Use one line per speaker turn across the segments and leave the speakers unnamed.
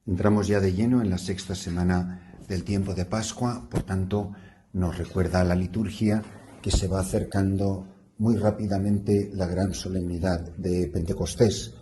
Entramos ya de lleno en la sexta semana del tiempo de Pascua, por tanto nos recuerda la liturgia que se va acercando muy rápidamente la gran solemnidad de Pentecostés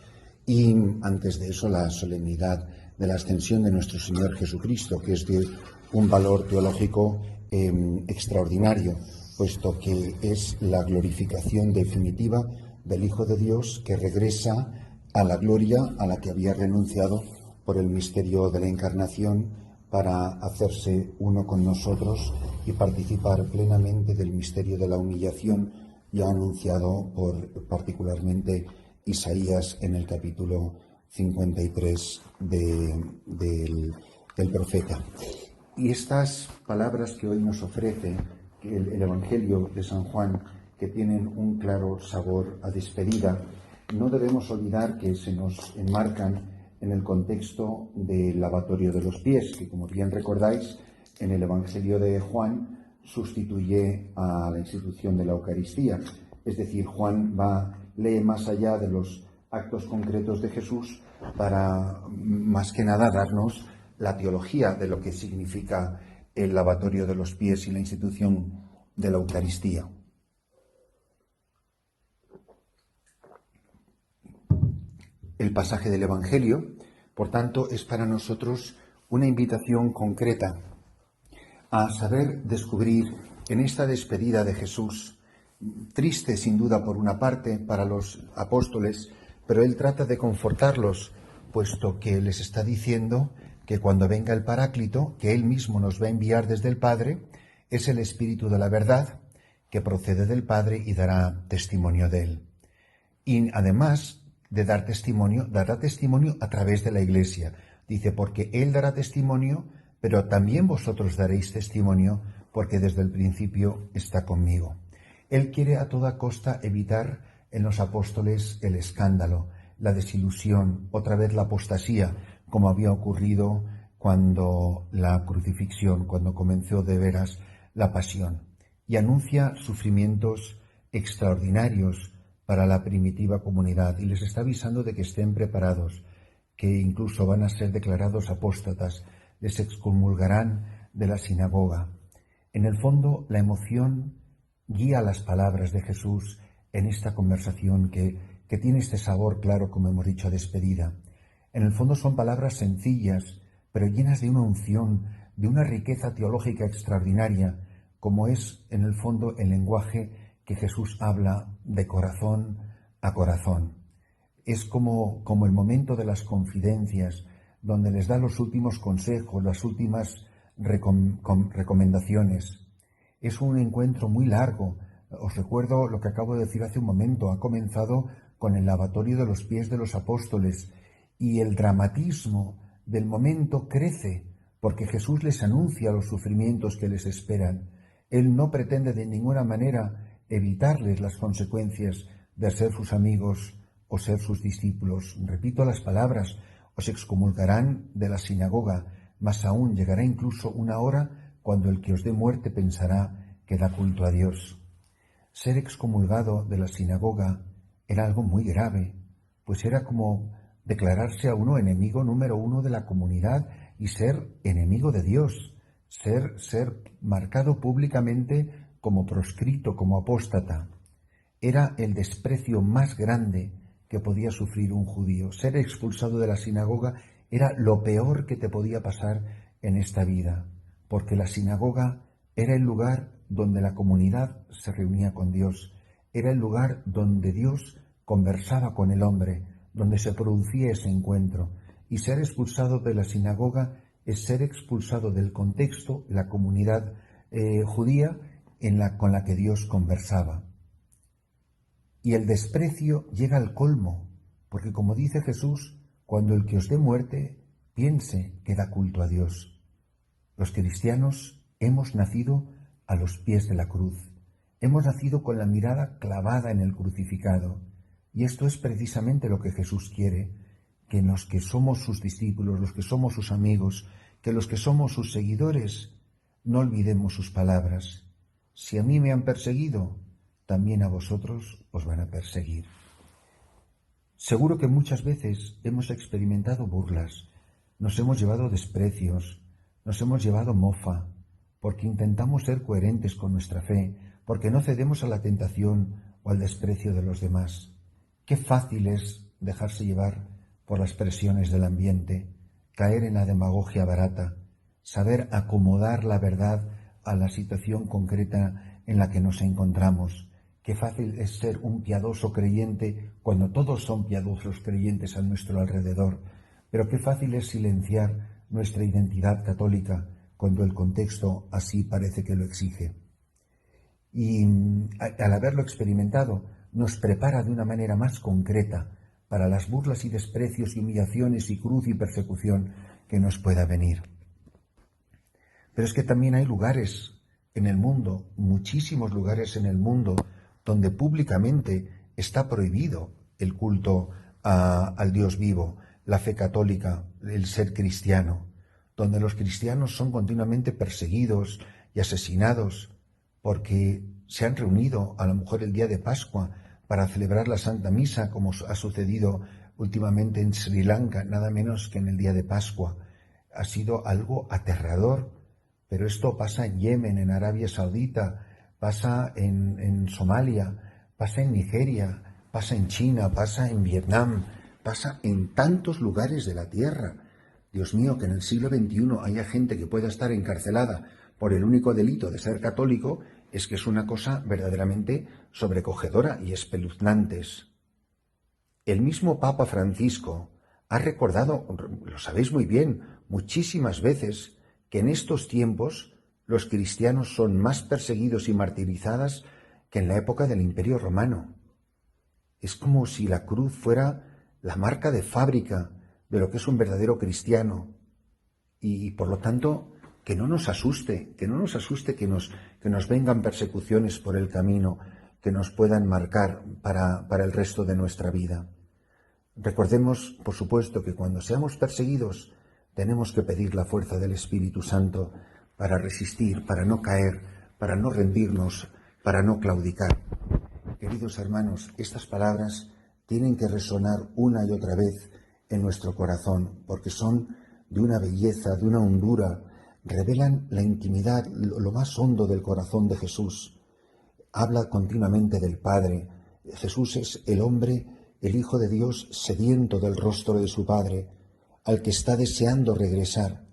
y antes de eso la solemnidad de la ascensión de nuestro Señor Jesucristo, que es de un valor teológico extraordinario, puesto que es la glorificación definitiva del Hijo de Dios que regresa a la gloria a la que había renunciado por el misterio de la Encarnación para hacerse uno con nosotros y participar plenamente del misterio de la humillación ya anunciado por particularmente Isaías en el capítulo 53 del profeta. Y estas palabras que hoy nos ofrece el Evangelio de San Juan, que tienen un claro sabor a despedida, no debemos olvidar que se nos enmarcan en el contexto del lavatorio de los pies, que, como bien recordáis, en el Evangelio de Juan sustituye a la institución de la Eucaristía. Es decir, Juan lee más allá de los actos concretos de Jesús para, más que nada, darnos la teología de lo que significa el lavatorio de los pies y la institución de la Eucaristía. El pasaje del Evangelio, por tanto, es para nosotros una invitación concreta a saber descubrir en esta despedida de Jesús, triste sin duda por una parte para los apóstoles, pero él trata de confortarlos, puesto que les está diciendo que cuando venga el Paráclito, que él mismo nos va a enviar desde el Padre, es el Espíritu de la verdad, que procede del Padre y dará testimonio de él. Y además de dará testimonio a través de la Iglesia. Dice, porque Él dará testimonio, pero también vosotros daréis testimonio, porque desde el principio está conmigo. Él quiere a toda costa evitar en los apóstoles el escándalo, la desilusión, otra vez la apostasía, como había ocurrido cuando la crucifixión, cuando comenzó de veras la pasión. Y anuncia sufrimientos extraordinarios para la primitiva comunidad y les está avisando de que estén preparados, que incluso van a ser declarados apóstatas, les excomulgarán de la sinagoga. En el fondo, la emoción guía las palabras de Jesús en esta conversación que tiene este sabor claro, como hemos dicho, a despedida. En el fondo son palabras sencillas, pero llenas de una unción, de una riqueza teológica extraordinaria, como es en el fondo el lenguaje que Jesús habla de corazón a corazón. Es como el momento de las confidencias, donde les da los últimos consejos, las últimas recomendaciones. Es un encuentro muy largo. Os recuerdo lo que acabo de decir hace un momento. Ha comenzado con el lavatorio de los pies de los apóstoles y el dramatismo del momento crece porque Jesús les anuncia los sufrimientos que les esperan. Él no pretende de ninguna manera evitarles las consecuencias de ser sus amigos o ser sus discípulos. Repito las palabras, os excomulgarán de la sinagoga, más aún llegará incluso una hora cuando el que os dé muerte pensará que da culto a Dios. Ser excomulgado de la sinagoga era algo muy grave, pues era como declararse a uno enemigo número uno de la comunidad y ser enemigo de Dios, ser marcado públicamente como proscrito, como apóstata. Era el desprecio más grande que podía sufrir un judío. Ser expulsado de la sinagoga era lo peor que te podía pasar en esta vida, porque la sinagoga era el lugar donde la comunidad se reunía con Dios, era el lugar donde Dios conversaba con el hombre, donde se producía ese encuentro. Y ser expulsado de la sinagoga es ser expulsado del contexto, la comunidad judía, con la que Dios conversaba. Y el desprecio llega al colmo, porque como dice Jesús, cuando el que os dé muerte piense que da culto a Dios. Los cristianos hemos nacido a los pies de la cruz, hemos nacido con la mirada clavada en el crucificado, y esto es precisamente lo que Jesús quiere, que los que somos sus discípulos, los que somos sus amigos, que los que somos sus seguidores, no olvidemos sus palabras. Si a mí me han perseguido, también a vosotros os van a perseguir. Seguro que muchas veces hemos experimentado burlas, nos hemos llevado desprecios, nos hemos llevado mofa, porque intentamos ser coherentes con nuestra fe, porque no cedemos a la tentación o al desprecio de los demás. Qué fácil es dejarse llevar por las presiones del ambiente, caer en la demagogia barata, saber acomodar la verdad a la situación concreta en la que nos encontramos. Qué fácil es ser un piadoso creyente cuando todos son piadosos creyentes a nuestro alrededor, pero qué fácil es silenciar nuestra identidad católica cuando el contexto así parece que lo exige. Y al haberlo experimentado, nos prepara de una manera más concreta para las burlas y desprecios y humillaciones y cruz y persecución que nos pueda venir. Pero es que también hay lugares en el mundo, muchísimos lugares en el mundo, donde públicamente está prohibido el culto al Dios vivo, la fe católica, el ser cristiano, donde los cristianos son continuamente perseguidos y asesinados porque se han reunido a lo mejor el día de Pascua para celebrar la Santa Misa, como ha sucedido últimamente en Sri Lanka, nada menos que en el día de Pascua. Ha sido algo aterrador, pero esto pasa en Yemen, en Arabia Saudita, pasa en Somalia, pasa en Nigeria, pasa en China, pasa en Vietnam, pasa en tantos lugares de la tierra. Dios mío, que en el siglo XXI haya gente que pueda estar encarcelada por el único delito de ser católico, es que es una cosa verdaderamente sobrecogedora y espeluznante. El mismo Papa Francisco ha recordado, lo sabéis muy bien, muchísimas veces, que en estos tiempos los cristianos son más perseguidos y martirizados que en la época del Imperio Romano. Es como si la cruz fuera la marca de fábrica de lo que es un verdadero cristiano. Y por lo tanto, que no nos asuste que nos vengan persecuciones por el camino que nos puedan marcar para el resto de nuestra vida. Recordemos, por supuesto, que cuando seamos perseguidos tenemos que pedir la fuerza del Espíritu Santo para resistir, para no caer, para no rendirnos, para no claudicar. Queridos hermanos, estas palabras tienen que resonar una y otra vez en nuestro corazón, porque son de una belleza, de una hondura, revelan la intimidad, lo más hondo del corazón de Jesús. Habla continuamente del Padre. Jesús es el hombre, el Hijo de Dios, sediento del rostro de su Padre, al que está deseando regresar.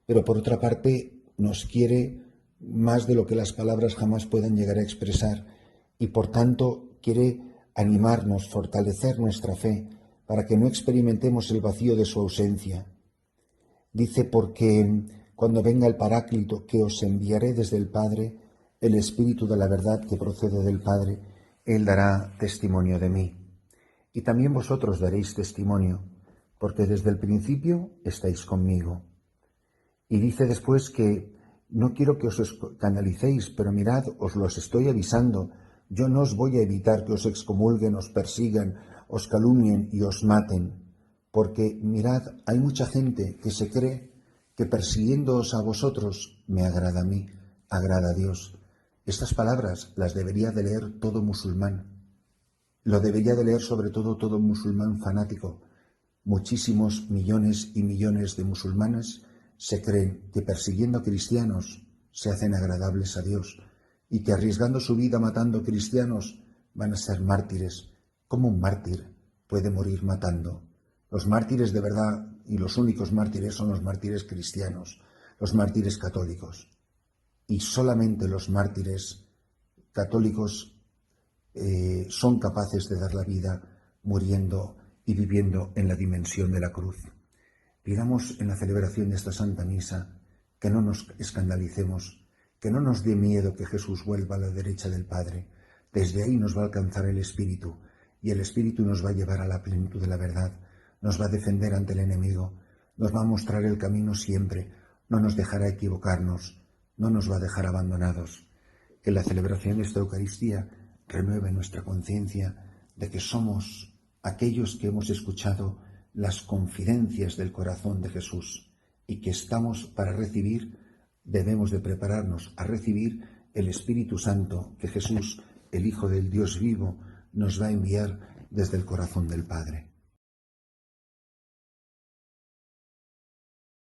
Pero por otra parte, nos quiere más de lo que las palabras jamás puedan llegar a expresar, y por tanto quiere animarnos, fortalecer nuestra fe, para que no experimentemos el vacío de su ausencia. Dice, porque cuando venga el Paráclito, que os enviaré desde el Padre, el Espíritu de la verdad que procede del Padre, Él dará testimonio de mí. Y también vosotros daréis testimonio, porque desde el principio estáis conmigo. Y dice después que no quiero que os escandalicéis, pero mirad, os los estoy avisando, yo no os voy a evitar que os excomulguen, os persigan, os calumnien y os maten, porque mirad, hay mucha gente que se cree que persiguiéndoos a vosotros me agrada a mí, agrada a Dios. Estas palabras las debería de leer todo musulmán. Lo debería de leer sobre todo musulmán fanático. Muchísimos millones y millones de musulmanes se creen que persiguiendo a cristianos se hacen agradables a Dios y que arriesgando su vida matando cristianos van a ser mártires. ¿Cómo un mártir puede morir matando? Los mártires de verdad y los únicos mártires son los mártires cristianos, los mártires católicos. Y solamente los mártires católicos son capaces de dar la vida muriendo y viviendo en la dimensión de la cruz. Pidamos en la celebración de esta Santa Misa que no nos escandalicemos, que no nos dé miedo que Jesús vuelva a la derecha del Padre. Desde ahí nos va a alcanzar el Espíritu, y el Espíritu nos va a llevar a la plenitud de la verdad, nos va a defender ante el enemigo, nos va a mostrar el camino siempre, no nos dejará equivocarnos, no nos va a dejar abandonados. Que la celebración de esta Eucaristía renueve nuestra conciencia de que somos aquellos que hemos escuchado las confidencias del corazón de Jesús y que estamos para recibir, debemos de prepararnos a recibir el Espíritu Santo que Jesús, el Hijo del Dios vivo, nos va a enviar desde el corazón del Padre.